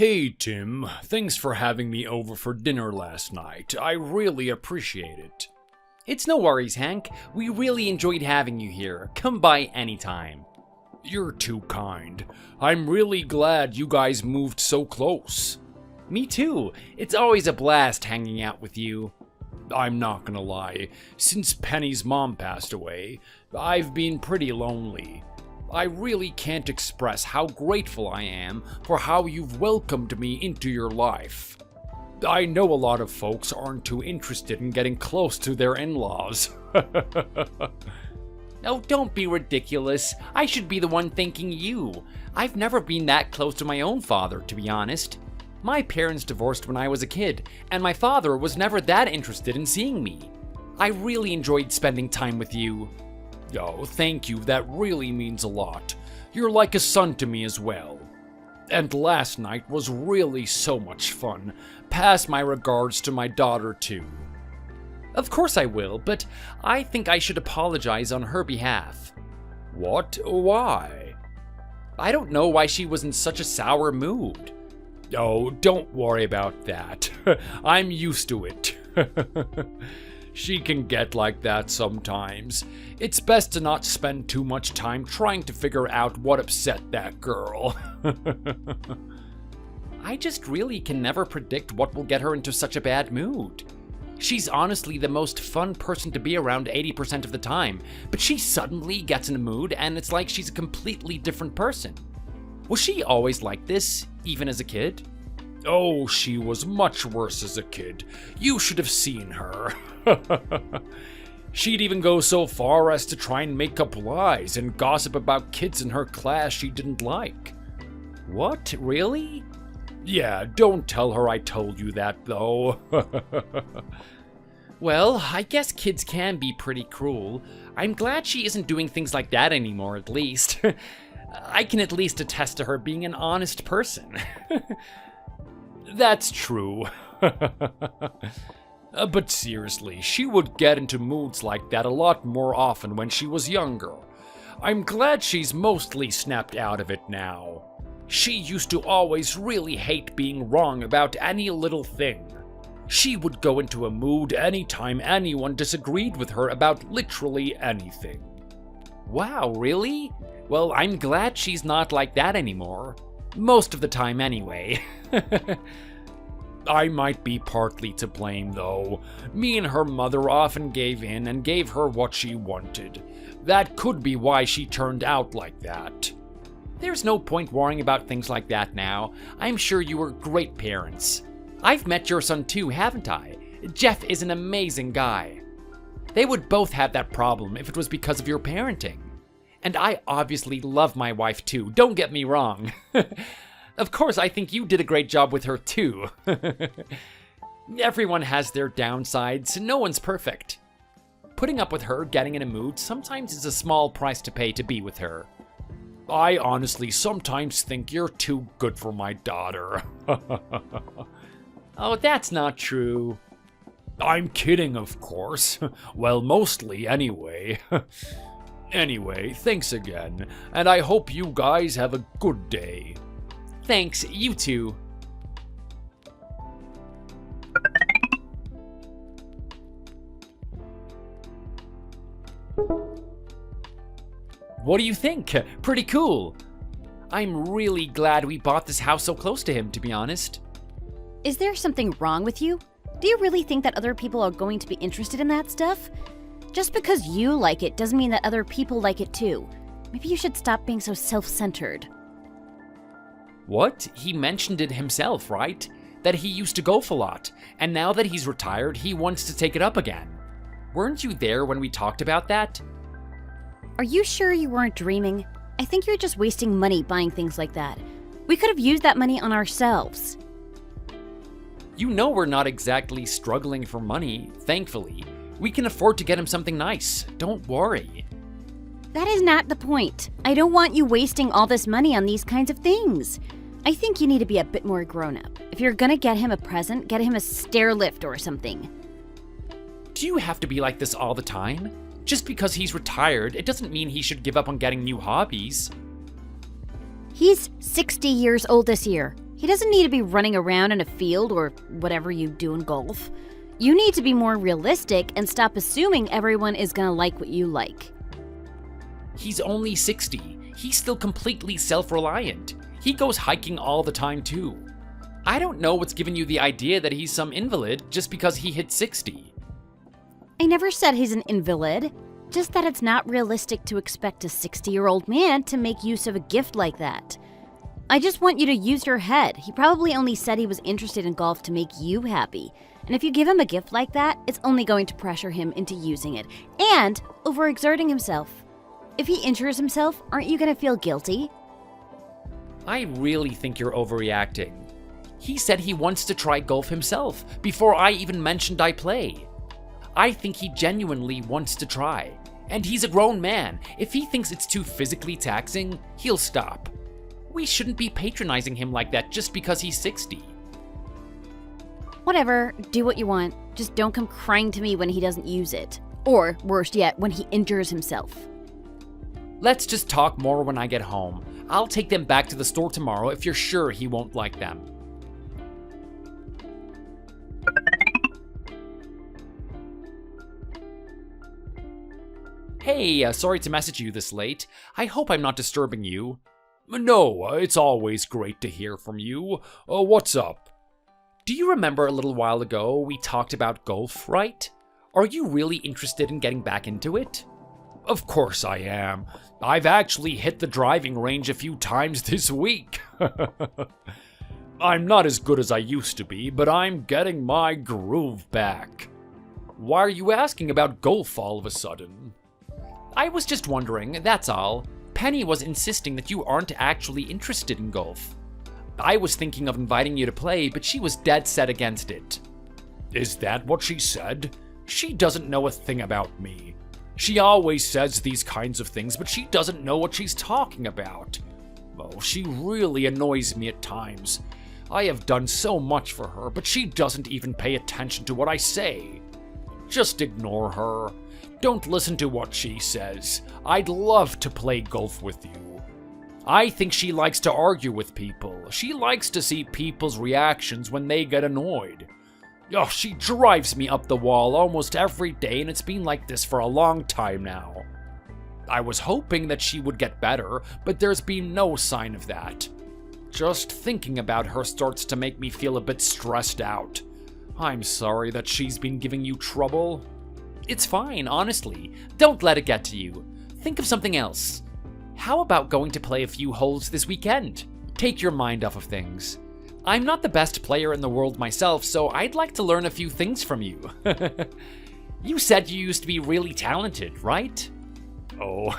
Hey Tim, thanks for having me over for dinner last night. I really appreciate it. It's no worries, Hank. We really enjoyed having you here. Come by anytime. You're too kind. I'm really glad you guys moved so close. Me too. It's always a blast hanging out with you. I'm not gonna lie. Since Penny's mom passed away, I've been pretty lonely. I really can't express how grateful I am for how you've welcomed me into your life. I know a lot of folks aren't too interested in getting close to their in-laws. Oh, don't be ridiculous. I should be the one thanking you. I've never been that close to my own father, to be honest. My parents divorced when I was a kid, and my father was never that interested in seeing me. I really enjoyed spending time with you. Oh, thank you, that really means a lot. You're like a son to me as well. And last night was really so much fun. Pass my regards to my daughter too. Of course I will, but I think I should apologize on her behalf. What? Why? I don't know why she was in such a sour mood. Oh, don't worry about that. I'm used to it. She can get like that sometimes. It's best to not spend too much time trying to figure out what upset that girl. I just really can never predict what will get her into such a bad mood. She's honestly the most fun person to be around 80% of the time, but she suddenly gets in a mood and it's like she's a completely different person. Was she always like this, even as a kid? Oh, she was much worse as a kid. You should have seen her. She'd even go so far as to try and make up lies and gossip about kids in her class she didn't like. What? Really? Yeah, don't tell her I told you that, though. Well, I guess kids can be pretty cruel. I'm glad she isn't doing things like that anymore, at least. I can at least attest to her being an honest person. That's true. But seriously, she would get into moods like that a lot more often when she was younger. I'm glad she's mostly snapped out of it now. She used to always really hate being wrong about any little thing. She would go into a mood anytime anyone disagreed with her about literally anything. Wow, really? Well, I'm glad she's not like that anymore. Most of the time, anyway. I might be partly to blame, though. Me and her mother often gave in and gave her what she wanted. That could be why she turned out like that. There's no point worrying about things like that now. I'm sure you were great parents. I've met your son too, haven't I? Jeff is an amazing guy. They would both have that problem if it was because of your parenting. And I obviously love my wife too, don't get me wrong. Of course, I think you did a great job with her too. Everyone has their downsides, no one's perfect. Putting up with her getting in a mood sometimes is a small price to pay to be with her. I honestly sometimes think you're too good for my daughter. Oh, that's not true. I'm kidding, of course. Well, mostly anyway. Anyway, thanks again, and I hope you guys have a good day. Thanks, you too. What do you think? Pretty cool. I'm really glad we bought this house so close to him, to be honest. Is there something wrong with you? Do you really think that other people are going to be interested in that stuff? Just because you like it doesn't mean that other people like it too. Maybe you should stop being so self-centered. What? He mentioned it himself, right? That he used to golf a lot, and now that he's retired, he wants to take it up again. Weren't you there when we talked about that? Are you sure you weren't dreaming? I think you're just wasting money buying things like that. We could have used that money on ourselves. You know we're not exactly struggling for money, thankfully. We can afford to get him something nice. Don't worry. That is not the point. I don't want you wasting all this money on these kinds of things. I think you need to be a bit more grown up. If you're gonna get him a present, get him a stair lift or something. Do you have to be like this all the time? Just because he's retired, it doesn't mean he should give up on getting new hobbies. He's 60 years old this year. He doesn't need to be running around in a field or whatever you do in golf. You need to be more realistic and stop assuming everyone is gonna like what you like. He's only 60. He's still completely self-reliant. He goes hiking all the time too. I don't know what's given you the idea that he's some invalid just because he hit 60. I never said he's an invalid, just that it's not realistic to expect a 60-year-old man to make use of a gift like that. I just want you to use your head. He probably only said he was interested in golf to make you happy. And if you give him a gift like that, it's only going to pressure him into using it and overexerting himself. If he injures himself, aren't you going to feel guilty? I really think you're overreacting. He said he wants to try golf himself before I even mentioned I play. I think he genuinely wants to try. And he's a grown man. If he thinks it's too physically taxing, he'll stop. We shouldn't be patronizing him like that just because he's 60. Whatever, do what you want. Just don't come crying to me when he doesn't use it. Or, worse yet, when he injures himself. Let's just talk more when I get home. I'll take them back to the store tomorrow if you're sure he won't like them. Hey, sorry to message you this late. I hope I'm not disturbing you. No, it's always great to hear from you. What's up? Do you remember a little while ago we talked about golf, right? Are you really interested in getting back into it? Of course I am. I've actually hit the driving range a few times this week. I'm not as good as I used to be, but I'm getting my groove back. Why are you asking about golf all of a sudden? I was just wondering, that's all. Penny was insisting that you aren't actually interested in golf. I was thinking of inviting you to play, but she was dead set against it. Is that what she said? She doesn't know a thing about me. She always says these kinds of things, but she doesn't know what she's talking about. Oh, she really annoys me at times. I have done so much for her, but she doesn't even pay attention to what I say. Just ignore her. Don't listen to what she says. I'd love to play golf with you. I think she likes to argue with people. She likes to see people's reactions when they get annoyed. Oh, she drives me up the wall almost every day, and it's been like this for a long time now. I was hoping that she would get better, but there's been no sign of that. Just thinking about her starts to make me feel a bit stressed out. I'm sorry that she's been giving you trouble. It's fine, honestly. Don't let it get to you. Think of something else. How about going to play a few holes this weekend? Take your mind off of things. I'm not the best player in the world myself, so I'd like to learn a few things from you. You said you used to be really talented, right? Oh,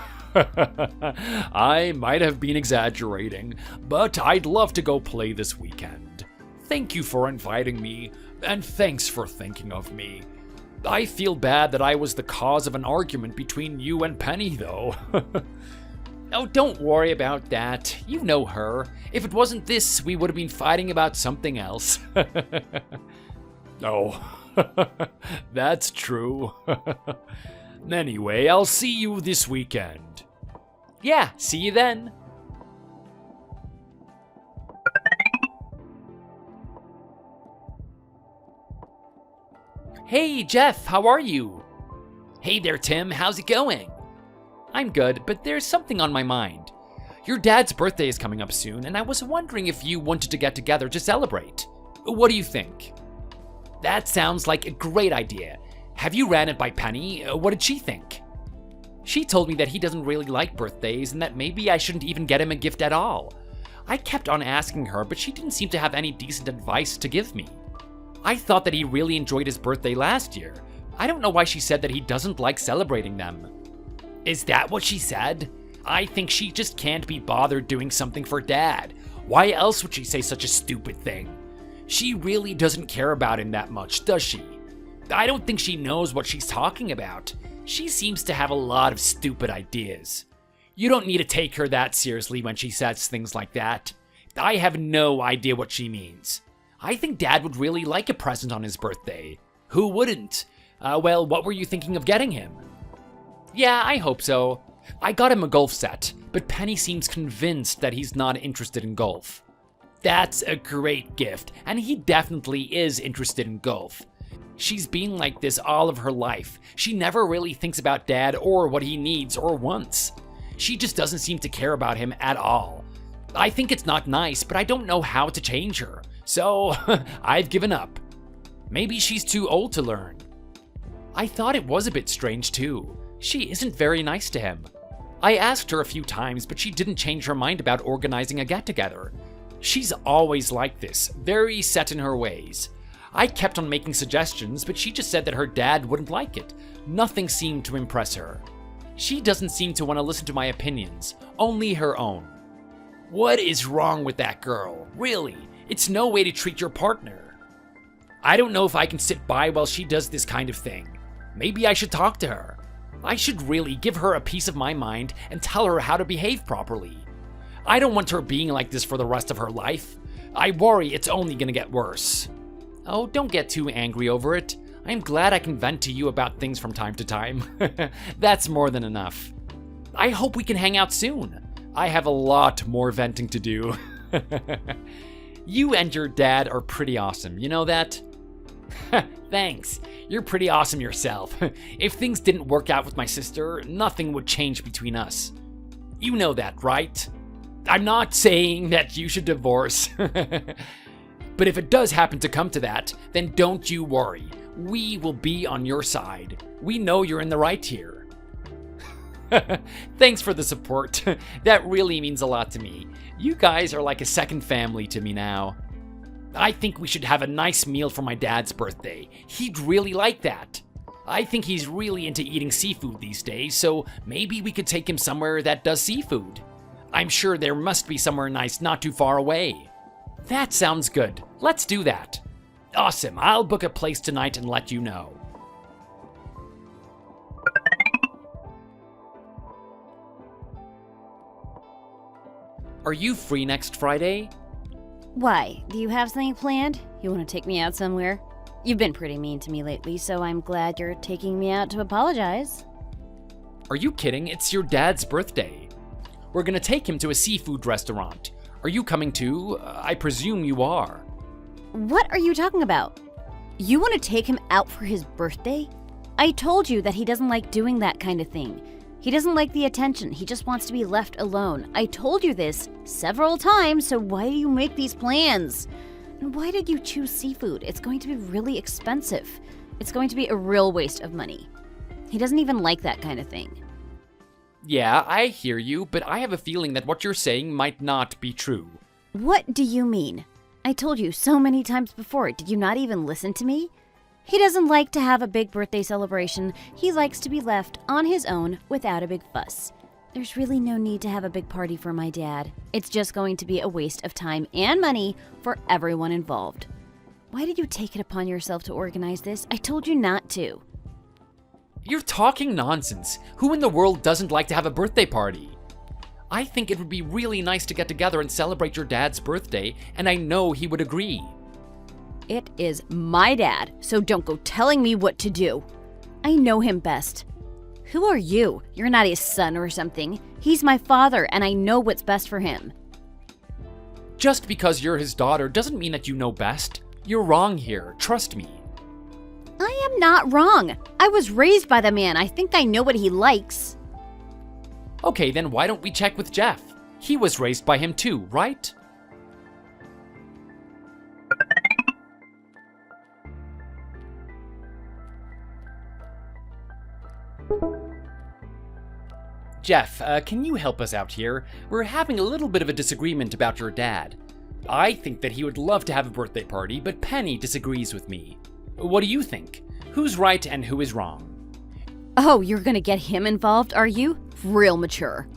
I might have been exaggerating, but I'd love to go play this weekend. Thank you for inviting me, and thanks for thinking of me. I feel bad that I was the cause of an argument between you and Penny, though. Oh, don't worry about that. You know her. If it wasn't this, we would have been fighting about something else. Oh, that's true. Anyway, I'll see you this weekend. Yeah, see you then. Hey, Jeff, how are you? Hey there, Tim, how's it going? I'm good, but there's something on my mind. Your dad's birthday is coming up soon, and I was wondering if you wanted to get together to celebrate. What do you think? That sounds like a great idea. Have you ran it by Penny? What did she think? She told me that he doesn't really like birthdays and that maybe I shouldn't even get him a gift at all. I kept on asking her, but she didn't seem to have any decent advice to give me. I thought that he really enjoyed his birthday last year. I don't know why she said that he doesn't like celebrating them. Is that what she said? I think she just can't be bothered doing something for Dad. Why else would she say such a stupid thing? She really doesn't care about him that much, does she? I don't think she knows what she's talking about. She seems to have a lot of stupid ideas. You don't need to take her that seriously when she says things like that. I have no idea what she means. I think Dad would really like a present on his birthday. Who wouldn't? Well, what were you thinking of getting him? Yeah, I hope so. I got him a golf set, but Penny seems convinced that he's not interested in golf. That's a great gift, and he definitely is interested in golf. She's been like this all of her life. She never really thinks about Dad or what he needs or wants. She just doesn't seem to care about him at all. I think it's not nice, but I don't know how to change her. So, I've given up. Maybe she's too old to learn. I thought it was a bit strange too. She isn't very nice to him. I asked her a few times, but she didn't change her mind about organizing a get-together. She's always like this, very set in her ways. I kept on making suggestions, but she just said that her dad wouldn't like it. Nothing seemed to impress her. She doesn't seem to want to listen to my opinions, only her own. What is wrong with that girl? Really? It's no way to treat your partner. I don't know if I can sit by while she does this kind of thing. Maybe I should talk to her. I should really give her a piece of my mind and tell her how to behave properly. I don't want her being like this for the rest of her life. I worry it's only gonna get worse. Oh, don't get too angry over it. I'm glad I can vent to you about things from time to time. That's more than enough. I hope we can hang out soon. I have a lot more venting to do. You and your dad are pretty awesome, you know that? Thanks. You're pretty awesome yourself. If things didn't work out with my sister, nothing would change between us. You know that, right? I'm not saying that you should divorce. But if it does happen to come to that, then don't you worry. We will be on your side. We know you're in the right here. Thanks for the support. That really means a lot to me. You guys are like a second family to me now. I think we should have a nice meal for my dad's birthday. He'd really like that. I think he's really into eating seafood these days, so maybe we could take him somewhere that does seafood. I'm sure there must be somewhere nice not too far away. That sounds good. Let's do that. Awesome. I'll book a place tonight and let you know. Are you free next Friday? Why? Do you have something planned? You want to take me out somewhere? You've been pretty mean to me lately, so I'm glad you're taking me out to apologize. Are you kidding? It's your dad's birthday. We're gonna take him to a seafood restaurant. Are you coming too? I presume you are. What are you talking about? You want to take him out for his birthday? I told you that he doesn't like doing that kind of thing. He doesn't like the attention. He just wants to be left alone. I told you this several times, so why do you make these plans? And why did you choose seafood? It's going to be really expensive. It's going to be a real waste of money. He doesn't even like that kind of thing. Yeah, I hear you, but I have a feeling that what you're saying might not be true. What do you mean? I told you so many times before. Did you not even listen to me? He doesn't like to have a big birthday celebration. He likes to be left on his own without a big fuss. There's really no need to have a big party for my dad. It's just going to be a waste of time and money for everyone involved. Why did you take it upon yourself to organize this? I told you not to. You're talking nonsense. Who in the world doesn't like to have a birthday party? I think it would be really nice to get together and celebrate your dad's birthday, and I know he would agree. It is my dad, so don't go telling me what to do. I know him best. Who are you? You're not his son or something. He's my father, and I know what's best for him. Just because you're his daughter doesn't mean that you know best. You're wrong here, trust me. I am not wrong. I was raised by the man. I think I know what he likes. Okay, then why don't we check with Jeff? He was raised by him too, right? Jeff, can you help us out here? We're having a little bit of a disagreement about your dad. I think that he would love to have a birthday party, but Penny disagrees with me. What do you think? Who's right and who is wrong? Oh, you're gonna get him involved, are you? Real mature.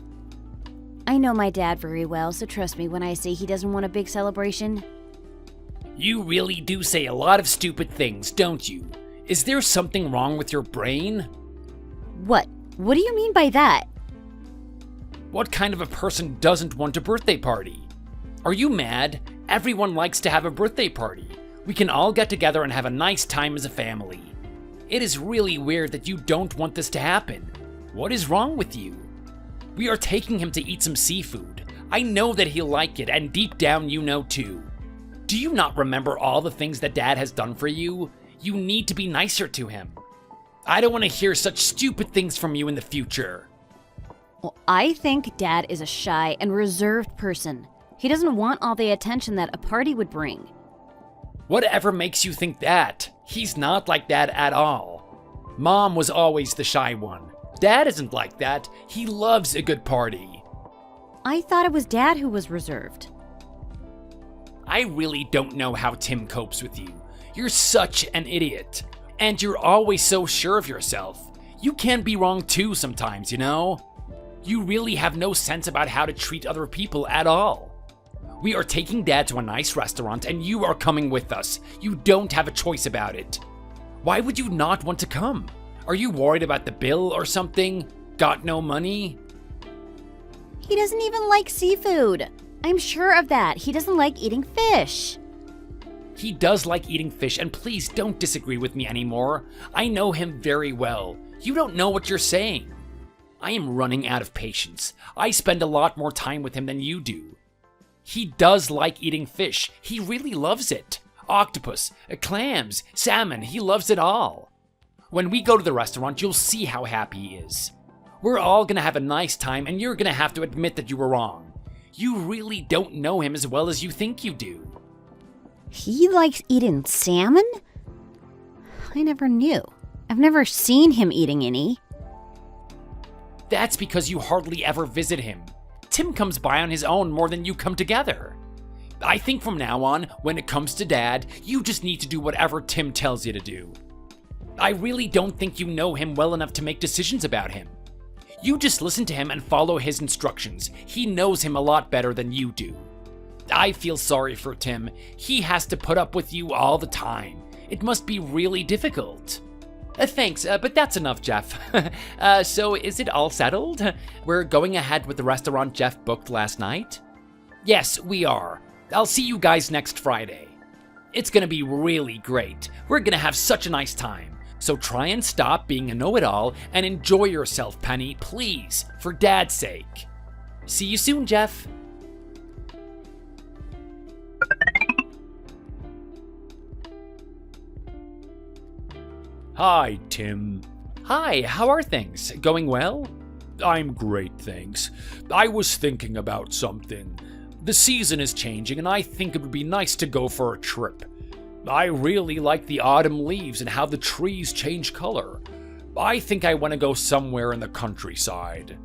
I know my dad very well, so trust me when I say he doesn't want a big celebration. You really do say a lot of stupid things, don't you? Is there something wrong with your brain? What? What do you mean by that? What kind of a person doesn't want a birthday party? Are you mad? Everyone likes to have a birthday party. We can all get together and have a nice time as a family. It is really weird that you don't want this to happen. What is wrong with you? We are taking him to eat some seafood. I know that he'll like it, and deep down you know too. Do you not remember all the things that Dad has done for you? You need to be nicer to him. I don't want to hear such stupid things from you in the future. Well, I think Dad is a shy and reserved person. He doesn't want all the attention that a party would bring. Whatever makes you think that? He's not like that at all. Mom was always the shy one. Dad isn't like that. He loves a good party. I thought it was Dad who was reserved. I really don't know how Tim copes with you. You're such an idiot. And you're always so sure of yourself. You can be wrong too sometimes, you know? You really have no sense about how to treat other people at all. We are taking Dad to a nice restaurant and you are coming with us. You don't have a choice about it. Why would you not want to come? Are you worried about the bill or something? Got no money? He doesn't even like seafood. I'm sure of that. He doesn't like eating fish. He does like eating fish, and please don't disagree with me anymore. I know him very well. You don't know what you're saying. I am running out of patience. I spend a lot more time with him than you do. He does like eating fish. He really loves it. Octopus, clams, salmon, he loves it all. When we go to the restaurant, you'll see how happy he is. We're all gonna have a nice time, and you're gonna have to admit that you were wrong. You really don't know him as well as you think you do. He likes eating salmon? I never knew. I've never seen him eating any. That's because you hardly ever visit him. Tim comes by on his own more than you come together. I think from now on, when it comes to Dad, you just need to do whatever Tim tells you to do. I really don't think you know him well enough to make decisions about him. You just listen to him and follow his instructions. He knows him a lot better than you do. I feel sorry for Tim. He has to put up with you all the time. It must be really difficult. Thanks, but that's enough, Jeff. So is it all settled? We're going ahead with the restaurant Jeff booked last night? Yes, we are. I'll see you guys next Friday. It's gonna be really great. We're gonna have such a nice time. So try and stop being a know-it-all and enjoy yourself, Penny, please, for Dad's sake. See you soon, Jeff. Hi, Tim. Hi, how are things? Going well? I'm great, thanks. I was thinking about something. The season is changing, and I think it would be nice to go for a trip. I really like the autumn leaves and how the trees change color. I think I want to go somewhere in the countryside.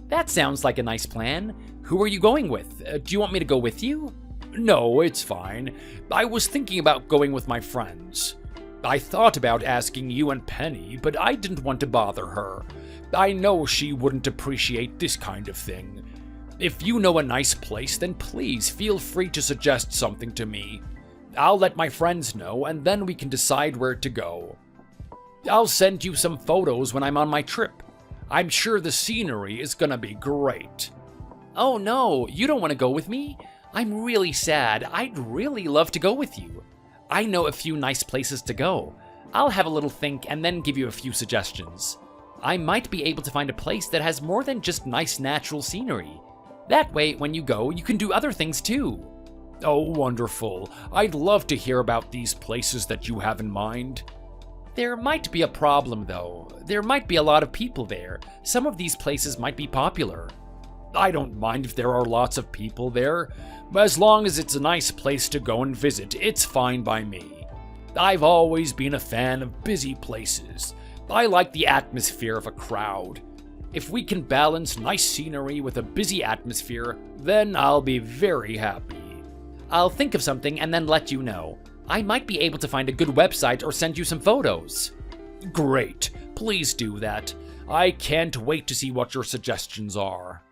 That sounds like a nice plan. Who are you going with? Do you want me to go with you? No, it's fine. I was thinking about going with my friends. I thought about asking you and Penny, but I didn't want to bother her. I know she wouldn't appreciate this kind of thing. If you know a nice place, then please feel free to suggest something to me. I'll let my friends know, and then we can decide where to go. I'll send you some photos when I'm on my trip. I'm sure the scenery is gonna be great. Oh no, you don't want to go with me? I'm really sad. I'd really love to go with you. I know a few nice places to go. I'll have a little think and then give you a few suggestions. I might be able to find a place that has more than just nice natural scenery. That way, when you go, you can do other things too. Oh, wonderful. I'd love to hear about these places that you have in mind. There might be a problem, though. There might be a lot of people there. Some of these places might be popular. I don't mind if there are lots of people there. As long as it's a nice place to go and visit, it's fine by me. I've always been a fan of busy places. I like the atmosphere of a crowd. If we can balance nice scenery with a busy atmosphere, then I'll be very happy. I'll think of something and then let you know. I might be able to find a good website or send you some photos. Great. Please do that. I can't wait to see what your suggestions are.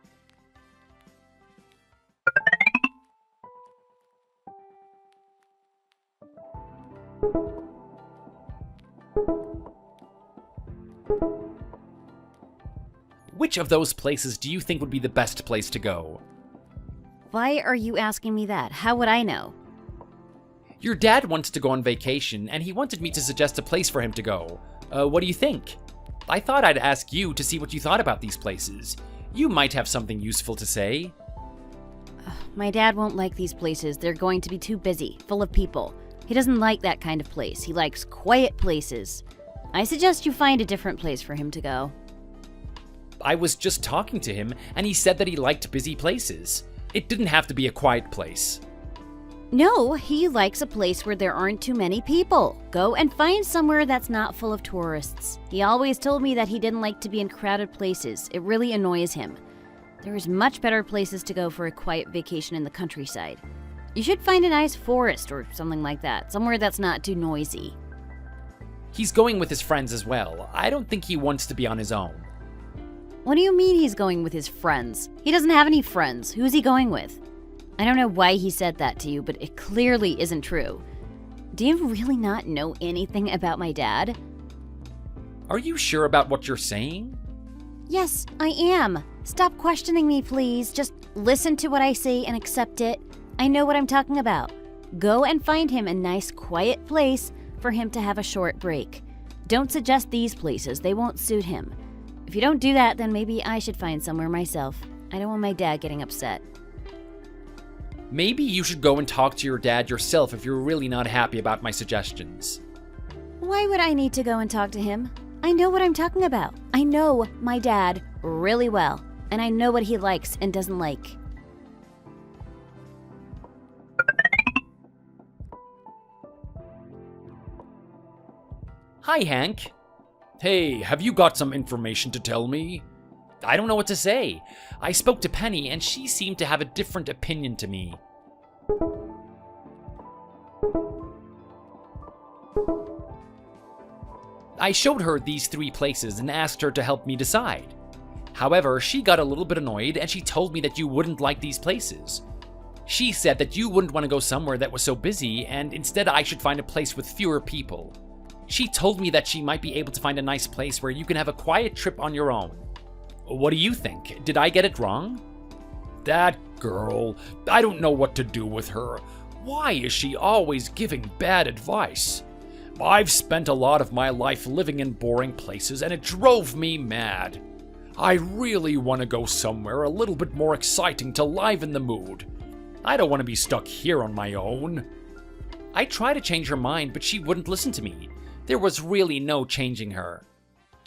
Which of those places do you think would be the best place to go? Why are you asking me that? How would I know? Your dad wants to go on vacation, and he wanted me to suggest a place for him to go. What do you think? I thought I'd ask you to see what you thought about these places. You might have something useful to say. My dad won't like these places. They're going to be too busy, full of people. He doesn't like that kind of place. He likes quiet places. I suggest you find a different place for him to go. I was just talking to him, and he said that he liked busy places. It didn't have to be a quiet place. No, he likes a place where there aren't too many people. Go and find somewhere that's not full of tourists. He always told me that he didn't like to be in crowded places. It really annoys him. There's much better places to go for a quiet vacation in the countryside. You should find a nice forest or something like that, somewhere that's not too noisy. He's going with his friends as well. I don't think he wants to be on his own. What do you mean he's going with his friends? He doesn't have any friends. Who's he going with? I don't know why he said that to you, but it clearly isn't true. Do you really not know anything about my dad? Are you sure about what you're saying? Yes, I am. Stop questioning me, please. Just listen to what I say and accept it. I know what I'm talking about. Go and find him a nice, quiet place for him to have a short break. Don't suggest these places. They won't suit him. If you don't do that, then maybe I should find somewhere myself. I don't want my dad getting upset. Maybe you should go and talk to your dad yourself if you're really not happy about my suggestions. Why would I need to go and talk to him? I know what I'm talking about. I know my dad really well, and I know what he likes and doesn't like. Hi, Hank. Hey, have you got some information to tell me? I don't know what to say. I spoke to Penny, and she seemed to have a different opinion to me. I showed her these 3 places and asked her to help me decide. However, she got a little bit annoyed and she told me that you wouldn't like these places. She said that you wouldn't want to go somewhere that was so busy and instead I should find a place with fewer people. She told me that she might be able to find a nice place where you can have a quiet trip on your own. What do you think? Did I get it wrong? That girl, I don't know what to do with her. Why is she always giving bad advice? I've spent a lot of my life living in boring places and it drove me mad. I really want to go somewhere a little bit more exciting to liven the mood. I don't want to be stuck here on my own. I tried to change her mind, but she wouldn't listen to me. There was really no changing her.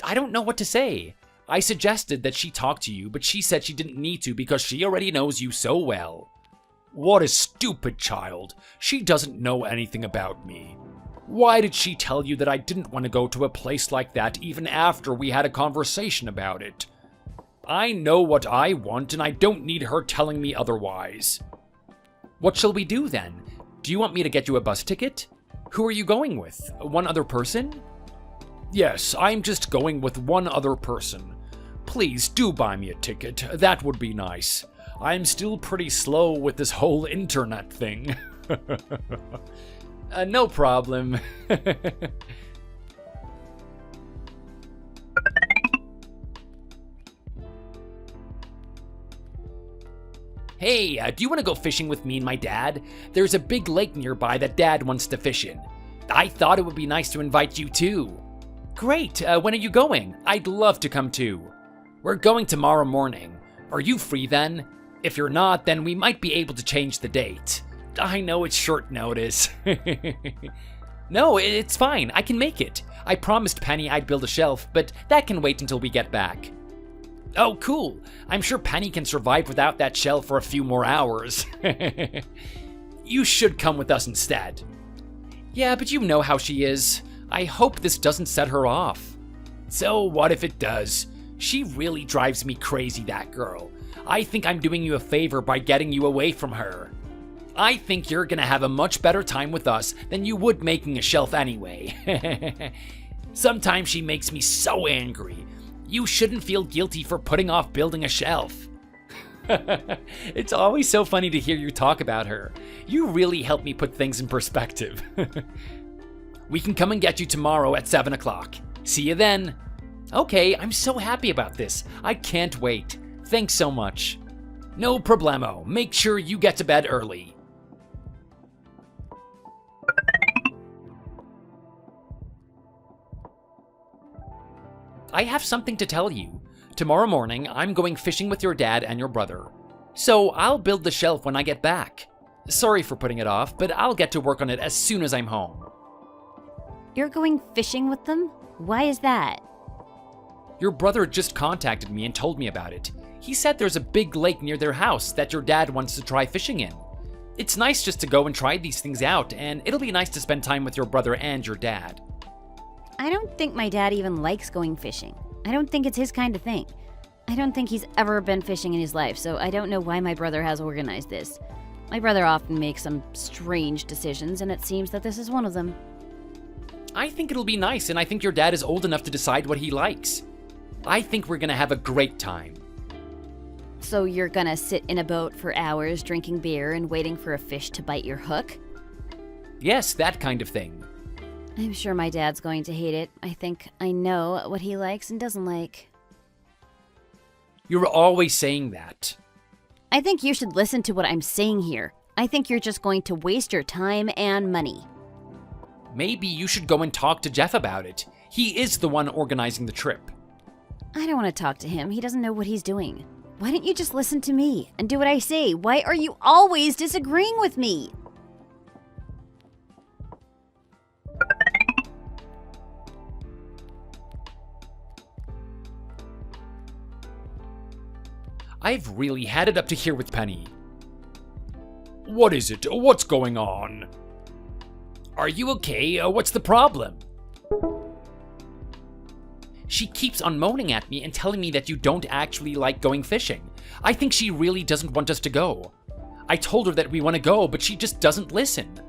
I don't know what to say. I suggested that she talk to you, but she said she didn't need to because she already knows you so well. What a stupid child. She doesn't know anything about me. Why did she tell you that I didn't want to go to a place like that even after we had a conversation about it? I know what I want and I don't need her telling me otherwise. What shall we do then? Do you want me to get you a bus ticket? Who are you going with? One other person? Yes, I'm just going with one other person. Please do buy me a ticket. That would be nice. I'm still pretty slow with this whole internet thing. No problem. Hey, do you want to go fishing with me and my dad? There's a big lake nearby that Dad wants to fish in. I thought it would be nice to invite you too. Great, when are you going? I'd love to come too. We're going tomorrow morning. Are you free then? If you're not, then we might be able to change the date. I know it's short notice. No, it's fine. I can make it. I promised Penny I'd build a shelf, but that can wait until we get back. Oh, cool. I'm sure Penny can survive without that shelf for a few more hours. You should come with us instead. Yeah, but you know how she is. I hope this doesn't set her off. So what if it does? She really drives me crazy, that girl. I think I'm doing you a favor by getting you away from her. I think you're gonna have a much better time with us than you would making a shelf anyway. Sometimes she makes me so angry. You shouldn't feel guilty for putting off building a shelf. It's always so funny to hear you talk about her. You really help me put things in perspective. We can come and get you tomorrow at 7 o'clock. See you then. Okay, I'm so happy about this. I can't wait. Thanks so much. No problemo. Make sure you get to bed early. I have something to tell you. Tomorrow morning, I'm going fishing with your dad and your brother. So I'll build the shelf when I get back. Sorry for putting it off, but I'll get to work on it as soon as I'm home. You're going fishing with them? Why is that? Your brother just contacted me and told me about it. He said there's a big lake near their house that your dad wants to try fishing in. It's nice just to go and try these things out, and it'll be nice to spend time with your brother and your dad. I don't think my dad even likes going fishing. I don't think it's his kind of thing. I don't think he's ever been fishing in his life, so I don't know why my brother has organized this. My brother often makes some strange decisions, and it seems that this is one of them. I think it'll be nice, and I think your dad is old enough to decide what he likes. I think we're gonna have a great time. So you're gonna sit in a boat for hours drinking beer and waiting for a fish to bite your hook? Yes, that kind of thing. I'm sure my dad's going to hate it. I think I know what he likes and doesn't like. You're always saying that. I think you should listen to what I'm saying here. I think you're just going to waste your time and money. Maybe you should go and talk to Jeff about it. He is the one organizing the trip. I don't want to talk to him. He doesn't know what he's doing. Why don't you just listen to me and do what I say? Why are you always disagreeing with me? I've really had it up to here with Penny. What is it? What's going on? Are you okay? What's the problem? She keeps on moaning at me and telling me that you don't actually like going fishing. I think she really doesn't want us to go. I told her that we want to go, but she just doesn't listen.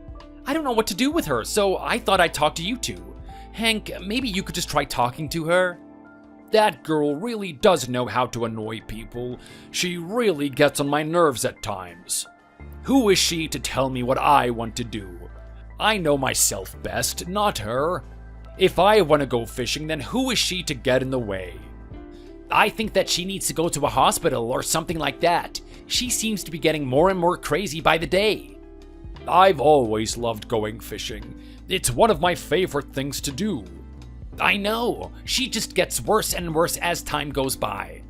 I don't know what to do with her, so I thought I'd talk to you two. Hank, maybe you could just try talking to her? That girl really does know how to annoy people. She really gets on my nerves at times. Who is she to tell me what I want to do? I know myself best, not her. If I want to go fishing, then who is she to get in the way? I think that she needs to go to a hospital or something like that. She seems to be getting more and more crazy by the day. I've always loved going fishing. It's one of my favorite things to do. I know. She just gets worse and worse as time goes by.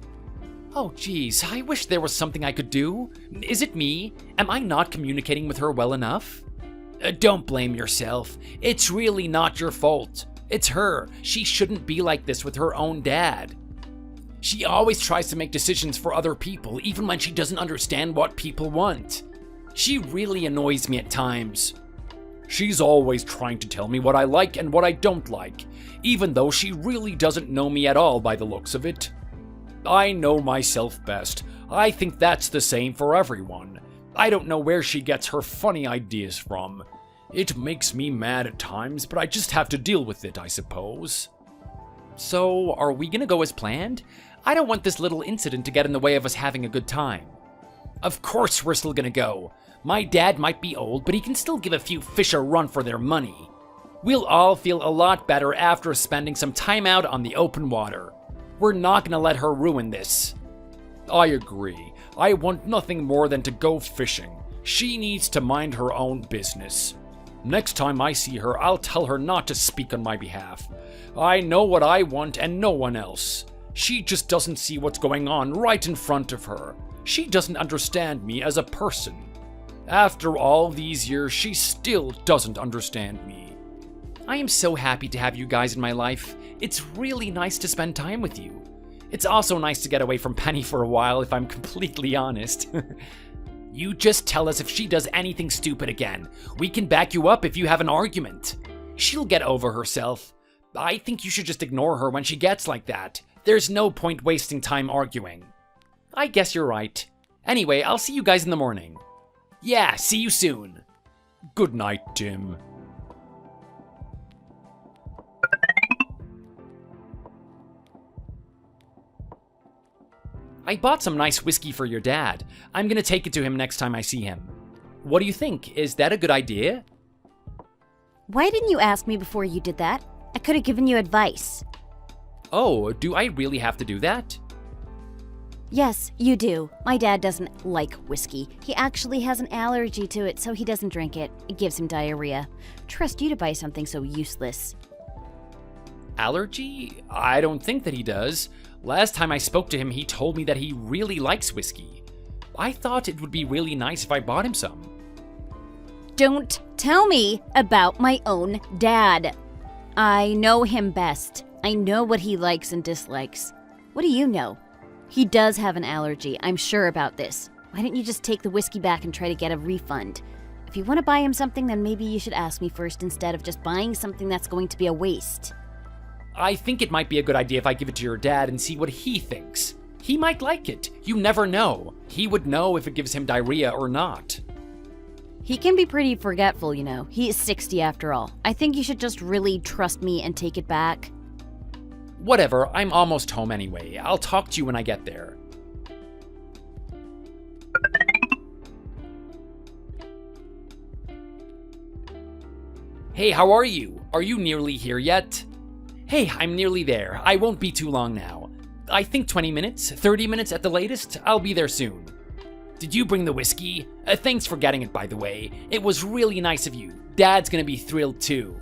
Oh geez, I wish there was something I could do. Is it me? Am I not communicating with her well enough? Don't blame yourself. It's really not your fault. It's her. She shouldn't be like this with her own dad. She always tries to make decisions for other people, even when she doesn't understand what people want. She really annoys me at times. She's always trying to tell me what I like and what I don't like, even though she really doesn't know me at all by the looks of it. I know myself best. I think that's the same for everyone. I don't know where she gets her funny ideas from. It makes me mad at times, but I just have to deal with it, I suppose. So, are we gonna go as planned? I don't want this little incident to get in the way of us having a good time. Of course we're still gonna go. My dad might be old, but he can still give a few fish a run for their money. We'll all feel a lot better after spending some time out on the open water. We're not gonna let her ruin this. I agree. I want nothing more than to go fishing. She needs to mind her own business. Next time I see her, I'll tell her not to speak on my behalf. I know what I want and no one else. She just doesn't see what's going on right in front of her. She doesn't understand me as a person. After all these years, she still doesn't understand me. I am so happy to have you guys in my life. It's really nice to spend time with you. It's also nice to get away from Penny for a while, if I'm completely honest. You just tell us if she does anything stupid again. We can back you up if you have an argument. She'll get over herself. I think you should just ignore her when she gets like that. There's no point wasting time arguing. I guess you're right. Anyway, I'll see you guys in the morning. Yeah, see you soon. Good night, Tim. I bought some nice whiskey for your dad. I'm gonna take it to him next time I see him. What do you think? Is that a good idea? Why didn't you ask me before you did that? I could have given you advice. Oh, do I really have to do that? Yes, you do. My dad doesn't like whiskey. He actually has an allergy to it, so he doesn't drink it. It gives him diarrhea. Trust you to buy something so useless. Allergy? I don't think that he does. Last time I spoke to him, he told me that he really likes whiskey. I thought it would be really nice if I bought him some. Don't tell me about my own dad. I know him best. I know what he likes and dislikes. What do you know? He does have an allergy, I'm sure about this. Why don't you just take the whiskey back and try to get a refund? If you want to buy him something, then maybe you should ask me first instead of just buying something that's going to be a waste. I think it might be a good idea if I give it to your dad and see what he thinks. He might like it. You never know. He would know if it gives him diarrhea or not. He can be pretty forgetful, you know. He is 60 after all. I think you should just really trust me and take it back. Whatever, I'm almost home anyway. I'll talk to you when I get there. Hey, how are you? Are you nearly here yet? Hey, I'm nearly there. I won't be too long now. I think 20 minutes, 30 minutes at the latest. I'll be there soon. Did you bring the whiskey? Thanks for getting it, by the way. It was really nice of you. Dad's gonna be thrilled too.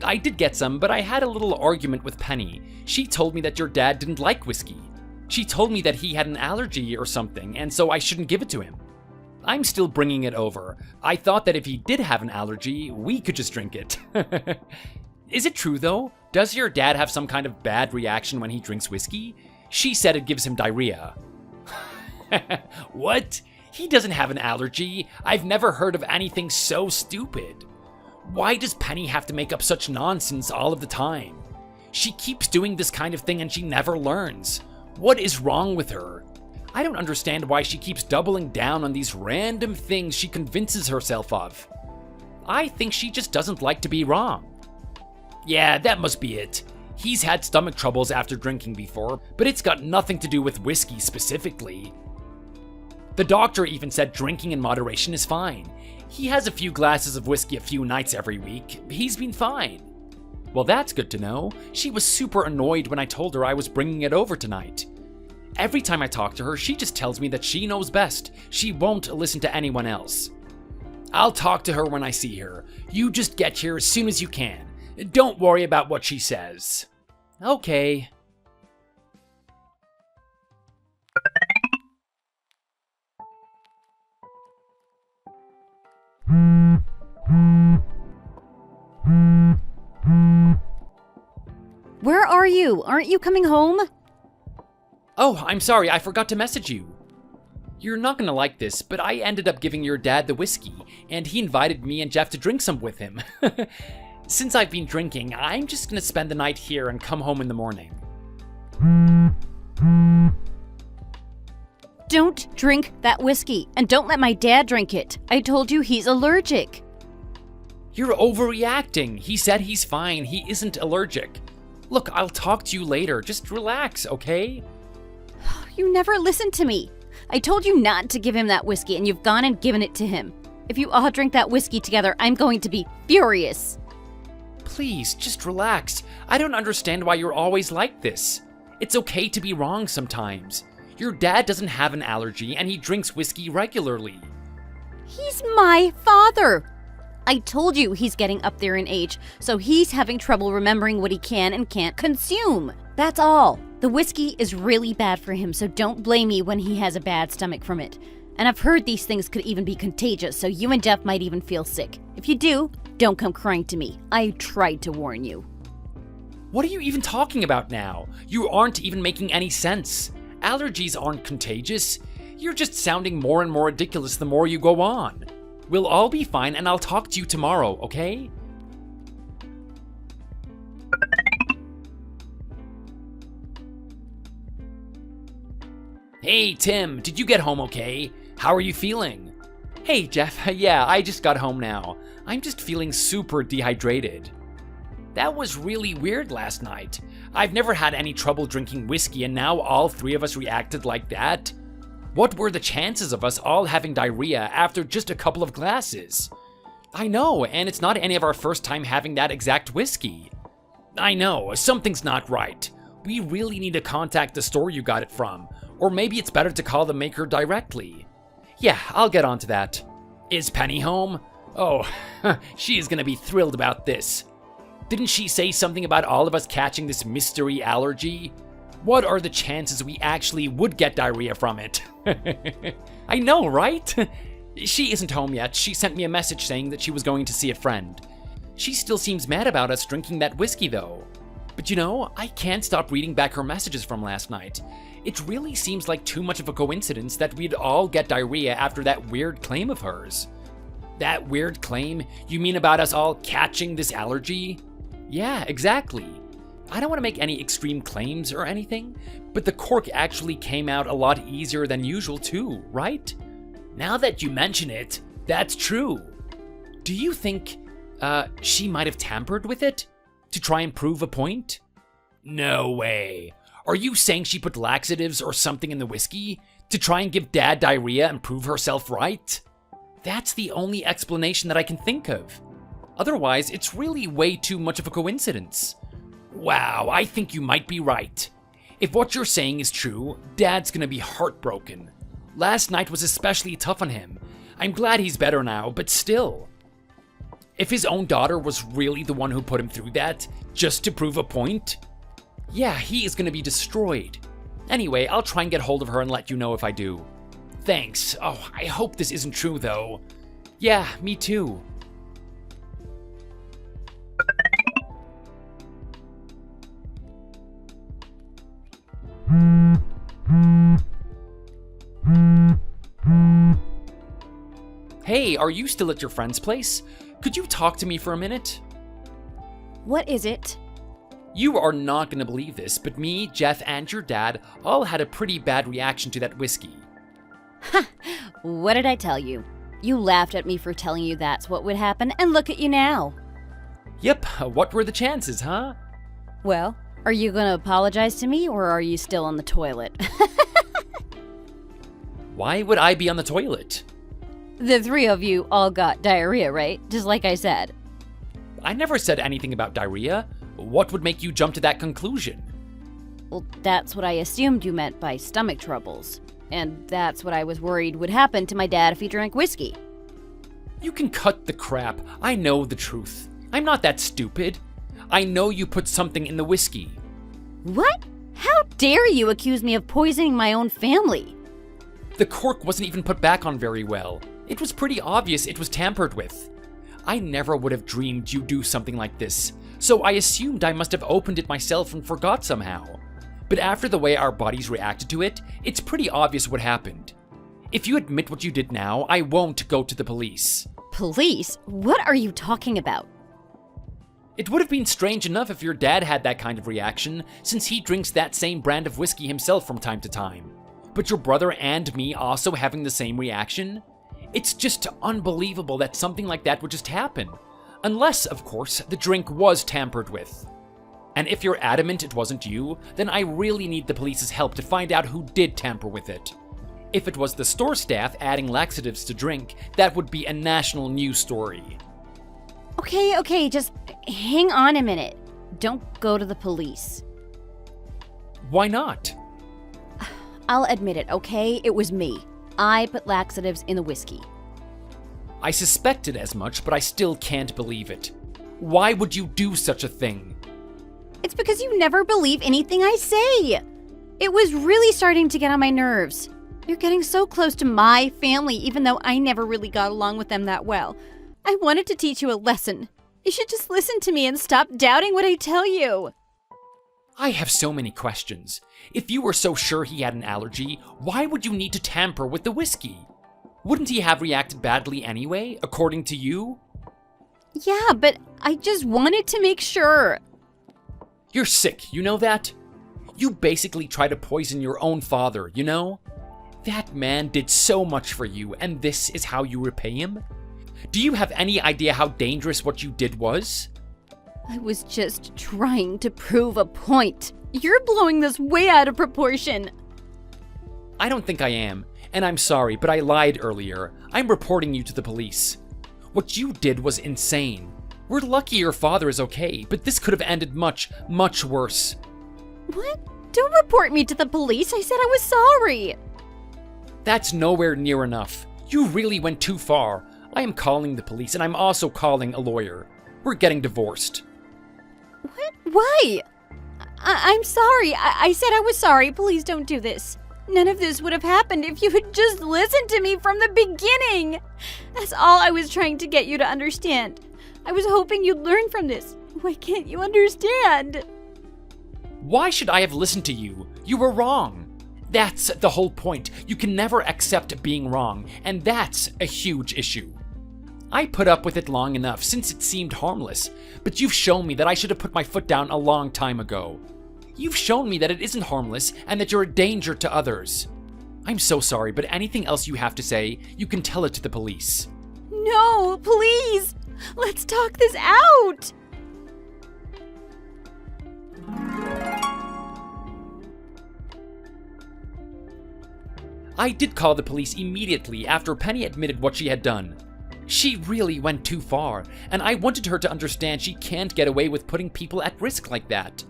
I did get some, but I had a little argument with Penny. She told me that your dad didn't like whiskey. She told me that he had an allergy or something, and so I shouldn't give it to him. I'm still bringing it over. I thought that if he did have an allergy, we could just drink it. Is it true, though? Does your dad have some kind of bad reaction when he drinks whiskey? She said it gives him diarrhea. What? He doesn't have an allergy. I've never heard of anything so stupid. Why does Penny have to make up such nonsense all of the time? She keeps doing this kind of thing and she never learns. What is wrong with her? I don't understand why she keeps doubling down on these random things she convinces herself of. I think she just doesn't like to be wrong. Yeah, that must be it. He's had stomach troubles after drinking before, but it's got nothing to do with whiskey specifically. The doctor even said drinking in moderation is fine. He has a few glasses of whiskey a few nights every week. He's been fine. Well, that's good to know. She was super annoyed when I told her I was bringing it over tonight. Every time I talk to her, she just tells me that she knows best. She won't listen to anyone else. I'll talk to her when I see her. You just get here as soon as you can. Don't worry about what she says. Okay. Where are you? Aren't you coming home? Oh, I'm sorry, I forgot to message you. You're not gonna like this, but I ended up giving your dad the whiskey, and he invited me and Jeff to drink some with him. Since I've been drinking, I'm just gonna spend the night here and come home in the morning. Don't drink that whiskey, and don't let my dad drink it. I told you he's allergic. You're overreacting. He said he's fine. He isn't allergic. Look, I'll talk to you later. Just relax, okay? You never listened to me. I told you not to give him that whiskey, and you've gone and given it to him. If you all drink that whiskey together, I'm going to be furious. Please, just relax. I don't understand why you're always like this. It's okay to be wrong sometimes. Your dad doesn't have an allergy, and he drinks whiskey regularly. He's my father. I told you he's getting up there in age, so he's having trouble remembering what he can and can't consume. That's all. The whiskey is really bad for him, so don't blame me when he has a bad stomach from it. And I've heard these things could even be contagious, so you and Jeff might even feel sick. If you do, don't come crying to me. I tried to warn you. What are you even talking about now? You aren't even making any sense. Allergies aren't contagious. You're just sounding more and more ridiculous the more you go on. We'll all be fine, and I'll talk to you tomorrow, okay? Hey, Tim, did you get home okay? How are you feeling? Hey, Jeff, yeah, I just got home now. I'm just feeling super dehydrated. That was really weird last night. I've never had any trouble drinking whiskey, and now all three of us reacted like that. What were the chances of us all having diarrhea after just a couple of glasses? I know, and it's not any of our first time having that exact whiskey. I know, something's not right. We really need to contact the store you got it from, or maybe it's better to call the maker directly. Yeah, I'll get onto that. Is Penny home? Oh, she is gonna be thrilled about this. Didn't she say something about all of us catching this mystery allergy? What are the chances we actually would get diarrhea from it? I know, right? She isn't home yet. She sent me a message saying that she was going to see a friend. She still seems mad about us drinking that whiskey, though. But you know, I can't stop reading back her messages from last night. It really seems like too much of a coincidence that we'd all get diarrhea after that weird claim of hers. That weird claim? You mean about us all catching this allergy? Yeah, exactly. I don't want to make any extreme claims or anything, but the cork actually came out a lot easier than usual too, right? Now that you mention it, that's true. Do you think, she might have tampered with it? To try and prove a point? No way. Are you saying she put laxatives or something in the whiskey? To try and give Dad diarrhea and prove herself right? That's the only explanation that I can think of. Otherwise, it's really way too much of a coincidence. Wow, I think you might be right. If what you're saying is true, Dad's gonna be heartbroken. Last night was especially tough on him. I'm glad he's better now, but still. If his own daughter was really the one who put him through that, just to prove a point, yeah, he is gonna be destroyed. Anyway, I'll try and get hold of her and let you know if I do. Thanks. Oh, I hope this isn't true, though. Yeah, me too. Hey, are you still at your friend's place? Could you talk to me for a minute? What is it? You are not going to believe this, but me, Jeff, and your dad all had a pretty bad reaction to that whiskey. Ha! What did I tell you? You laughed at me for telling you that's what would happen, and look at you now. Yep, what were the chances, huh? Well, are you gonna apologize to me, or are you still on the toilet? Why would I be on the toilet? The three of you all got diarrhea, right? Just like I said. I never said anything about diarrhea. What would make you jump to that conclusion? Well, that's what I assumed you meant by stomach troubles. And that's what I was worried would happen to my dad if he drank whiskey. You can cut the crap. I know the truth. I'm not that stupid. I know you put something in the whiskey. What? How dare you accuse me of poisoning my own family? The cork wasn't even put back on very well. It was pretty obvious it was tampered with. I never would have dreamed you'd do something like this, so I assumed I must have opened it myself and forgot somehow. But after the way our bodies reacted to it, it's pretty obvious what happened. If you admit what you did now, I won't go to the police. Police? What are you talking about? It would have been strange enough if your dad had that kind of reaction, since he drinks that same brand of whiskey himself from time to time. But your brother and me also having the same reaction? It's just unbelievable that something like that would just happen. Unless, of course, the drink was tampered with. And if you're adamant it wasn't you, then I really need the police's help to find out who did tamper with it. If it was the store staff adding laxatives to drink, that would be a national news story. Okay, just hang on a minute. Don't go to the police. Why not? I'll admit it, okay? It was me. I put laxatives in the whiskey. I suspected as much, but I still can't believe it. Why would you do such a thing? It's because you never believe anything I say. It was really starting to get on my nerves. You're getting so close to my family, even though I never really got along with them that well. I wanted to teach you a lesson. You should just listen to me and stop doubting what I tell you. I have so many questions. If you were so sure he had an allergy, why would you need to tamper with the whiskey? Wouldn't he have reacted badly anyway, according to you? Yeah, but I just wanted to make sure. You're sick, you know that? You basically tried to poison your own father, you know? That man did so much for you, and this is how you repay him? Do you have any idea how dangerous what you did was? I was just trying to prove a point. You're blowing this way out of proportion. I don't think I am, and I'm sorry, but I lied earlier. I'm reporting you to the police. What you did was insane. We're lucky your father is okay, but this could have ended much, much worse. What? Don't report me to the police. I said I was sorry. That's nowhere near enough. You really went too far. I am calling the police, and I'm also calling a lawyer. We're getting divorced. What? Why? I'm sorry. I said I was sorry. Please don't do this. None of this would have happened if you had just listened to me from the beginning. That's all I was trying to get you to understand. I was hoping you'd learn from this. Why can't you understand? Why should I have listened to you? You were wrong. That's the whole point. You can never accept being wrong, and that's a huge issue. I put up with it long enough since it seemed harmless, but you've shown me that I should have put my foot down a long time ago. You've shown me that it isn't harmless and that you're a danger to others. I'm so sorry, but anything else you have to say, you can tell it to the police. No, please. Let's talk this out. I did call the police immediately after Penny admitted what she had done. She really went too far, and I wanted her to understand she can't get away with putting people at risk like that.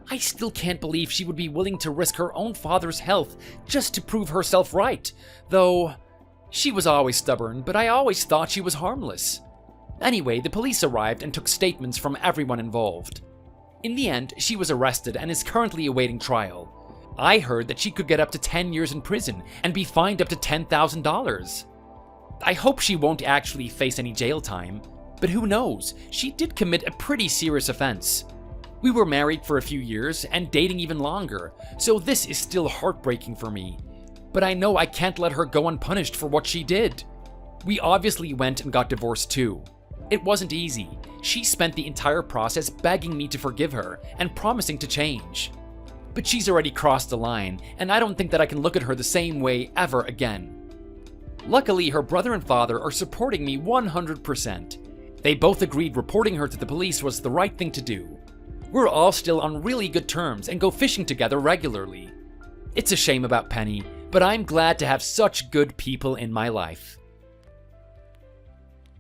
I still can't believe she would be willing to risk her own father's health just to prove herself right, though she was always stubborn, but I always thought she was harmless. Anyway, the police arrived and took statements from everyone involved. In the end, she was arrested and is currently awaiting trial. I heard that she could get up to 10 years in prison and be fined up to $10,000. I hope she won't actually face any jail time, but who knows? She did commit a pretty serious offense. We were married for a few years and dating even longer, so this is still heartbreaking for me. But I know I can't let her go unpunished for what she did. We obviously went and got divorced too. It wasn't easy. She spent the entire process begging me to forgive her and promising to change. But she's already crossed the line, and I don't think that I can look at her the same way ever again. Luckily, her brother and father are supporting me 100%. They both agreed reporting her to the police was the right thing to do. We're all still on really good terms and go fishing together regularly. It's a shame about Penny, but I'm glad to have such good people in my life.